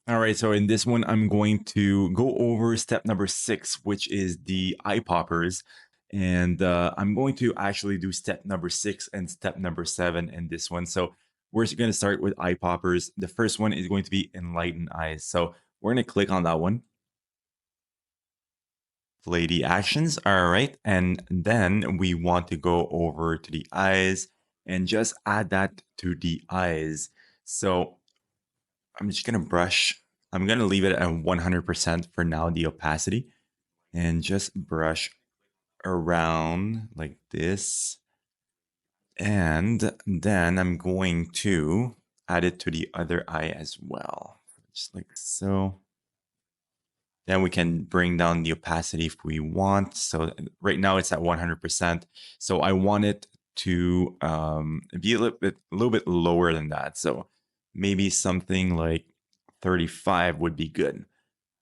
All right, so in this one, I'm going to go over step number 6, which is the eye poppers. And I'm going to actually do step number 6 and step number 7 in this one. So we're going to start with eye poppers. The first one is going to be enlightened eyes. So we're going to click on that one, play the actions. All right. And then we want to go over to the eyes and just add that to the eyes. So I'm just going to brush. I'm going to leave it at 100% for now, the opacity, and just brush around like this. And then I'm going to add it to the other eye as well, just like so. Then we can bring down the opacity if we want. So right now it's at 100%. So I want it to be a little bit lower than that. So maybe something like 35 would be good.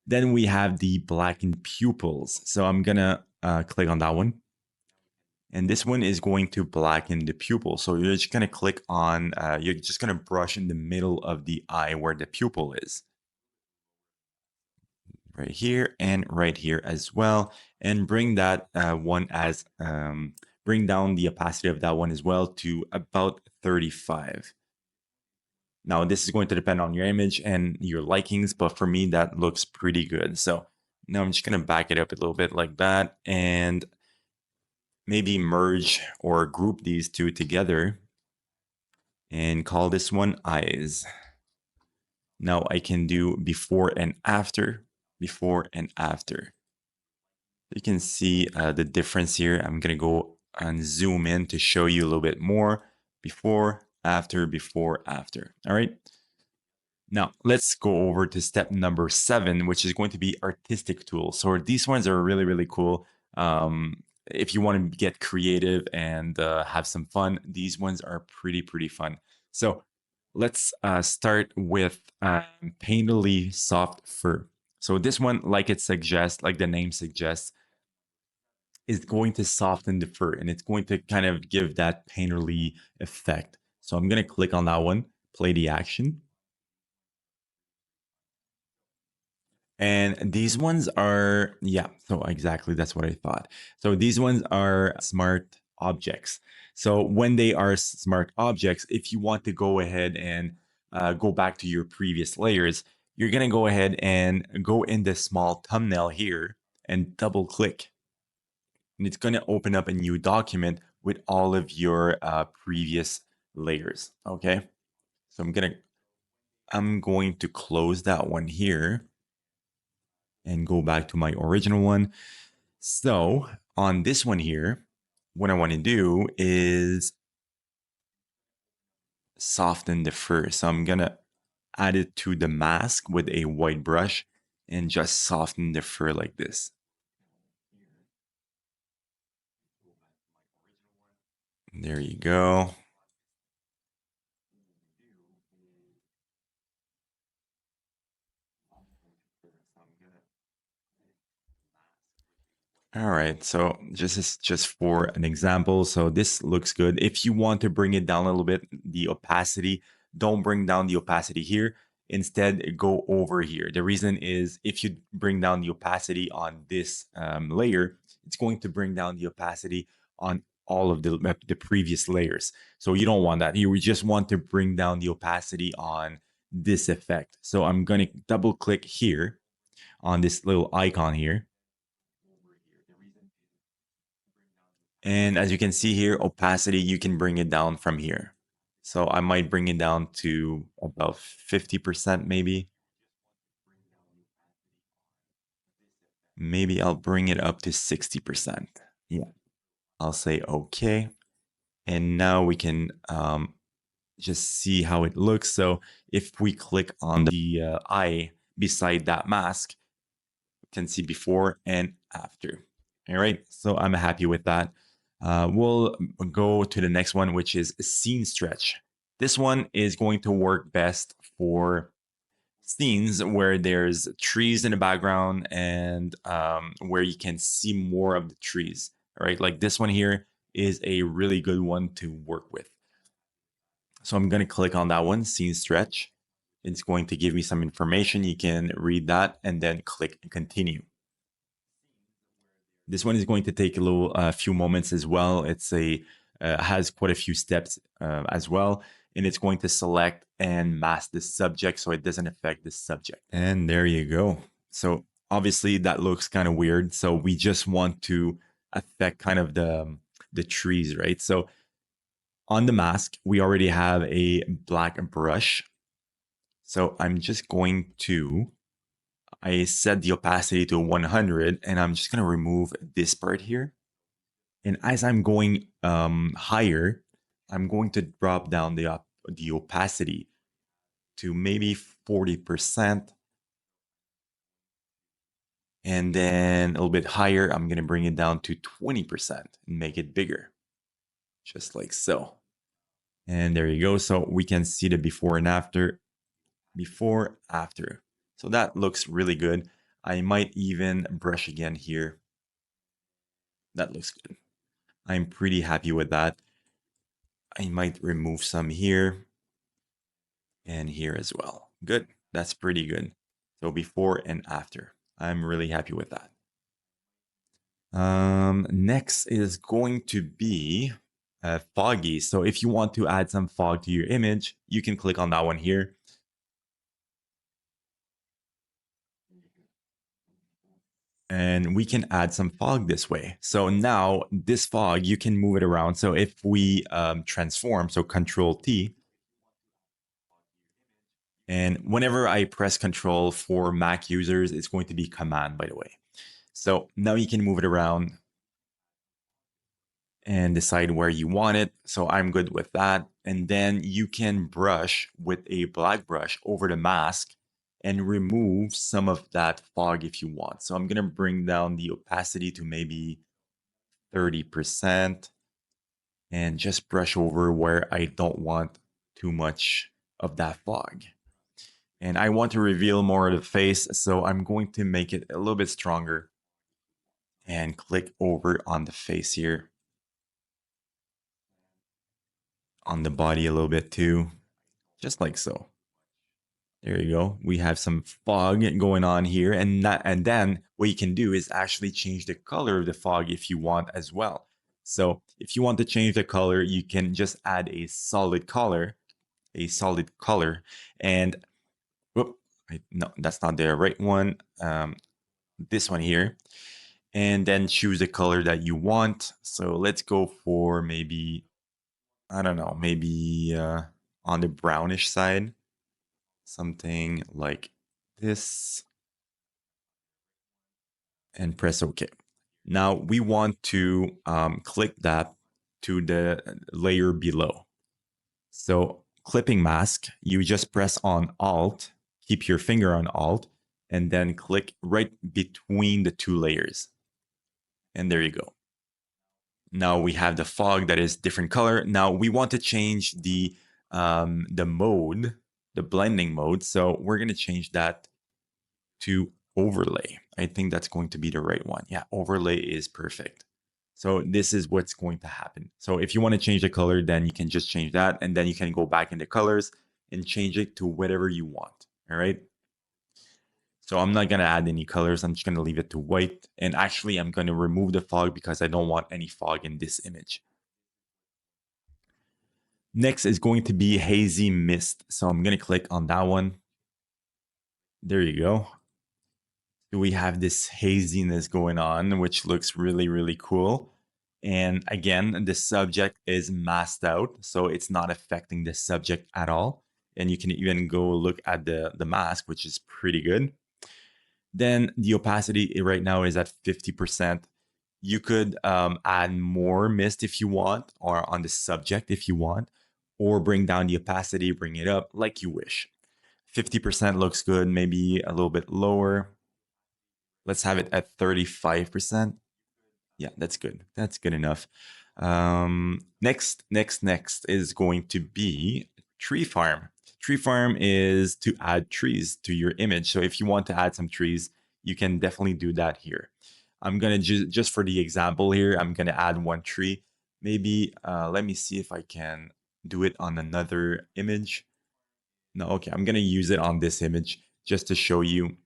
Then we have the blackened pupils. So I'm gonna click on that one. And this one is going to blacken the pupil. So you're just gonna click on, you're just gonna brush in the middle of the eye where the pupil is. Right here and right here as well. And bring that one as, bring down the opacity of that one as well to about 35. Now, this is going to depend on your image and your likings, but for me, that looks pretty good. So now I'm just going to back it up a little bit like that and maybe merge or group these two together and call this one eyes. Now I can do before and after, before and after. You can see the difference here. I'm going to go and zoom in to show you a little bit more. Before, after, before, after. All right. Now, let's go over to step number 7, which is going to be artistic tools. So these ones are really, really cool. If you want to get creative and have some fun, these ones are pretty fun. So let's start with painterly soft fur. So this one, like it suggests, like the name suggests, is going to soften the fur and it's going to kind of give that painterly effect. So I'm going to click on that one, play the action. And these ones are, yeah, so exactly that's what I thought. So these ones are smart objects. So when they are smart objects, if you want to go ahead and go back to your previous layers, you're going to go ahead and go in the small thumbnail here and double click. And it's going to open up a new document with all of your previous layers. Okay. So I'm going to close that one here and go back to my original one. So on this one here, what I want to do is soften the fur. So I'm going to add it to the mask with a white brush and just soften the fur like this. There you go. All right, so just for an example, so this looks good. If you want to bring it down a little bit, the opacity, don't bring down the opacity here. Instead, go over here. The reason is if you bring down the opacity on this layer, it's going to bring down the opacity on all of the previous layers. So you don't want that. You just want to bring down the opacity on this effect. So I'm going to double click here on this little icon here. And as you can see here, opacity, you can bring it down from here. So I might bring it down to about 50% maybe. Maybe I'll bring it up to 60%. Yeah, I'll say okay. And now we can just see how it looks. So if we click on the eye beside that mask, you can see before and after. All right, so I'm happy with that. We'll go to the next one, which is scene stretch. This one is going to work best for scenes where there's trees in the background and where you can see more of the trees. All right, like this one here is a really good one to work with. So I'm going to click on that one, scene stretch. It's going to give me some information. You can read that and then click continue. This one is going to take a few moments as well. It's has quite a few steps as well, and it's going to select and mask the subject so it doesn't affect the subject. And there you go. So obviously that looks kind of weird. So we just want to affect kind of the trees, right? So on the mask, we already have a black brush. So I'm just going to I set the opacity to 100 and I'm just going to remove this part here. And as I'm going higher, I'm going to drop down the opacity to maybe 40%. And then a little bit higher, I'm going to bring it down to 20% and make it bigger, just like so. And there you go. So we can see the before and after. Before, after. So that looks really good. I might even brush again here. That looks good. I'm pretty happy with that. I might remove some here and here as well. Good. That's pretty good. So before and after. I'm really happy with that. Next is going to be foggy. So if you want to add some fog to your image, you can click on that one here. And we can add some fog this way. So now this fog, you can move it around. So if we transform, so Control T, and whenever I press Control for Mac users, it's going to be Command, by the way. So now you can move it around and decide where you want it. So I'm good with that. And then you can brush with a black brush over the mask and remove some of that fog if you want. So I'm going to bring down the opacity to maybe 30% and just brush over where I don't want too much of that fog. And I want to reveal more of the face, so I'm going to make it a little bit stronger and click over on the face here. On the body a little bit too, just like so. There you go. We have some fog going on here, and then what you can do is actually change the color of the fog if you want as well. So if you want to change the color, you can just add a solid color, and whoop, no, that's not the right one. This one here, and then choose the color that you want. So let's go for maybe, I don't know, maybe on the brownish side, something like this, and press OK. Now we want to click that to the layer below. So clipping mask, you just press on Alt, keep your finger on Alt, and then click right between the two layers. And there you go. Now we have the fog that is different color. Now we want to change the mode, the blending mode. So we're going to change that to overlay. I think that's going to be the right one. Yeah, overlay is perfect. So this is what's going to happen. So if you want to change the color, then you can just change that. And then you can go back into colors and change it to whatever you want. All right. So I'm not going to add any colors. I'm just going to leave it to white. And actually, I'm going to remove the fog because I don't want any fog in this image. Next is going to be hazy mist. So I'm going to click on that one. There you go. We have this haziness going on, which looks really, really cool. And again, the subject is masked out, so it's not affecting the subject at all. And you can even go look at the mask, which is pretty good. Then the opacity right now is at 50%. You could add more mist if you want, or on the subject if you want, or bring down the opacity, bring it up like you wish. 50% looks good, maybe a little bit lower. Let's have it at 35%. Yeah, that's good. That's good enough. Next is going to be tree farm. Tree farm is to add trees to your image. So if you want to add some trees, you can definitely do that here. I'm gonna just for the example here, I'm gonna add one tree. Maybe let me see if I can do it on another image. No, okay, I'm gonna use it on this image just to show you.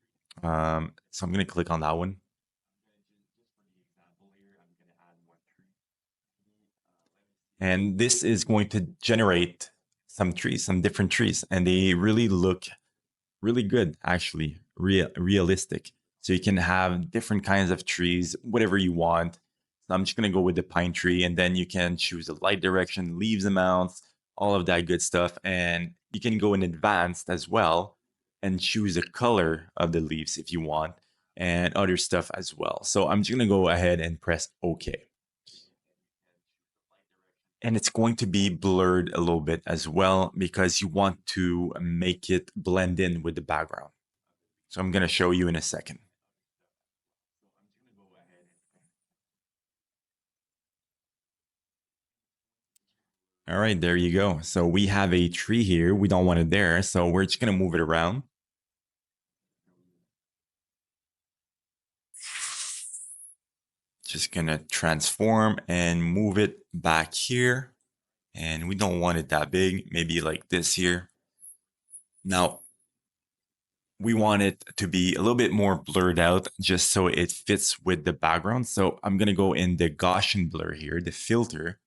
So I'm gonna click on that one. And this is going to generate some trees, some different trees, and they really look really good, actually, realistic. So you can have different kinds of trees, whatever you want. So I'm just gonna go with the pine tree, and then you can choose the light direction, leaves amounts, all of that good stuff. And you can go in advanced as well and choose the color of the leaves if you want, and other stuff as well. So I'm just gonna go ahead and press OK. And it's going to be blurred a little bit as well because you want to make it blend in with the background. So I'm going to show you in a second. All right, there you go. So we have a tree here. We don't want it there. So we're just going to move it around. Just going to transform and move it back here. And we don't want it that big, maybe like this here. Now, we want it to be a little bit more blurred out just so it fits with the background. So I'm going to go in the Gaussian blur here, the filter,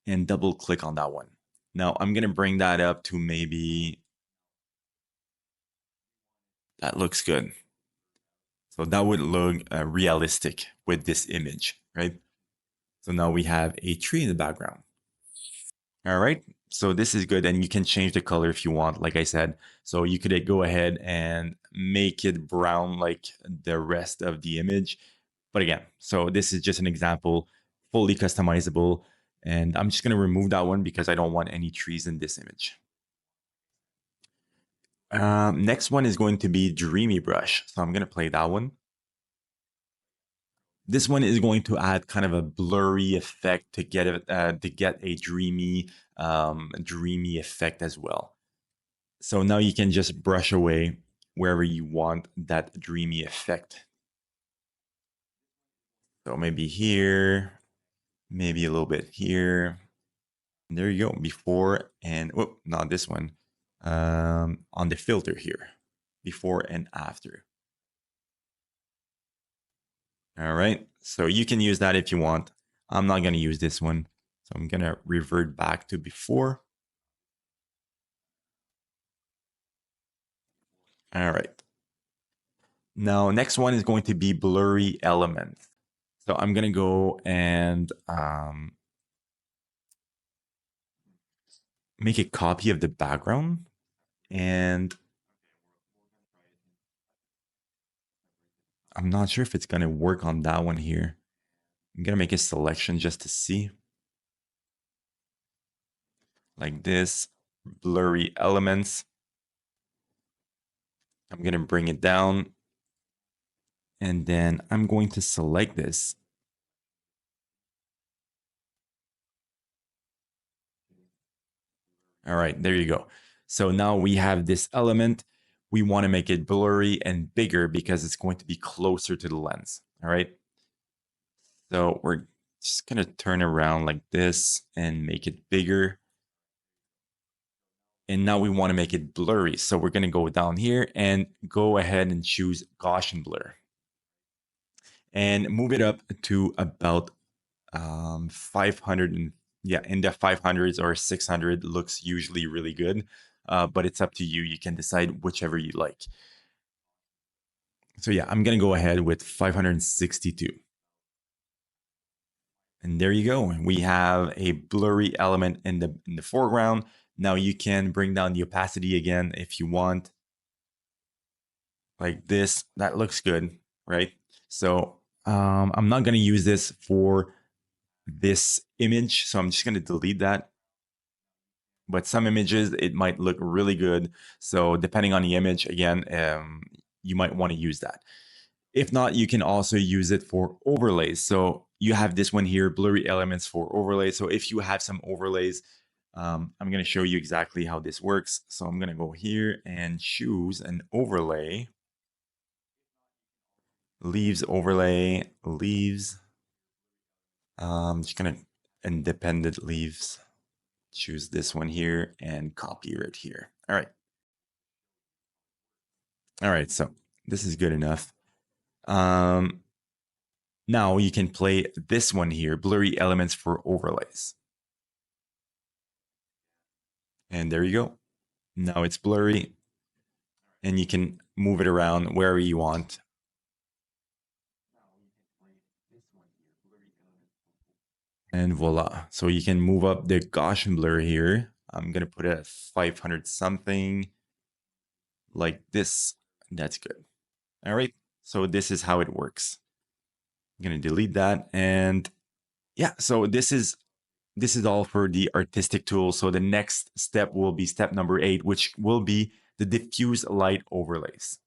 and double click on that one. Now I'm going to bring that up to maybe that looks good. So that would look realistic with this image, right? So now we have a tree in the background. All right. So this is good. And you can change the color if you want, like I said. So you could go ahead and make it brown like the rest of the image. But again, so this is just an example, fully customizable. And I'm just going to remove that one because I don't want any trees in this image. Next one is going to be Dreamy Brush. So I'm going to play that one. This one is going to add kind of a blurry effect to get a dreamy effect as well. So now you can just brush away wherever you want that dreamy effect. So maybe here, maybe a little bit here. And there you go. Before and not this one. On the filter here, before and after. All right. So you can use that if you want. I'm not going to use this one. So I'm going to revert back to before. All right. Now, next one is going to be blurry elements. So I'm going to go and make a copy of the background. And I'm not sure if it's going to work on that one here. I'm going to make a selection just to see. Like this, blurry elements. I'm going to bring it down. And then I'm going to select this. All right, there you go. So now we have this element. We want to make it blurry and bigger because it's going to be closer to the lens. All right. So we're just going to turn around like this and make it bigger. And now we want to make it blurry. So we're going to go down here and go ahead and choose Gaussian blur. And move it up to about 500 and yeah, in the 500s or 600 looks usually really good, but it's up to you. You can decide whichever you like. So yeah, I'm gonna go ahead with 562. And there you go. We have a blurry element in the foreground. Now you can bring down the opacity again if you want. Like this, that looks good, right? So I'm not gonna use this for this image, so I'm just gonna delete that. But some images, it might look really good. So depending on the image, again, you might want to use that. If not, you can also use it for overlays. So you have this one here, blurry elements for overlays. So if you have some overlays, I'm going to show you exactly how this works. So I'm going to go here and choose an overlay. Leaves overlay, leaves. Just going to independent leaves. Choose this one here and copy it here. All right. All right, so this is good enough. Now you can play this one here, blurry elements for overlays. And there you go. Now it's blurry and you can move it around wherever you want. And voila. So you can move up the Gaussian blur here. I'm going to put it at 500 something like this. That's good. All right. So this is how it works. I'm going to delete that. And yeah, so this is all for the artistic tool. So the next step will be step number 8, which will be the diffuse light overlays.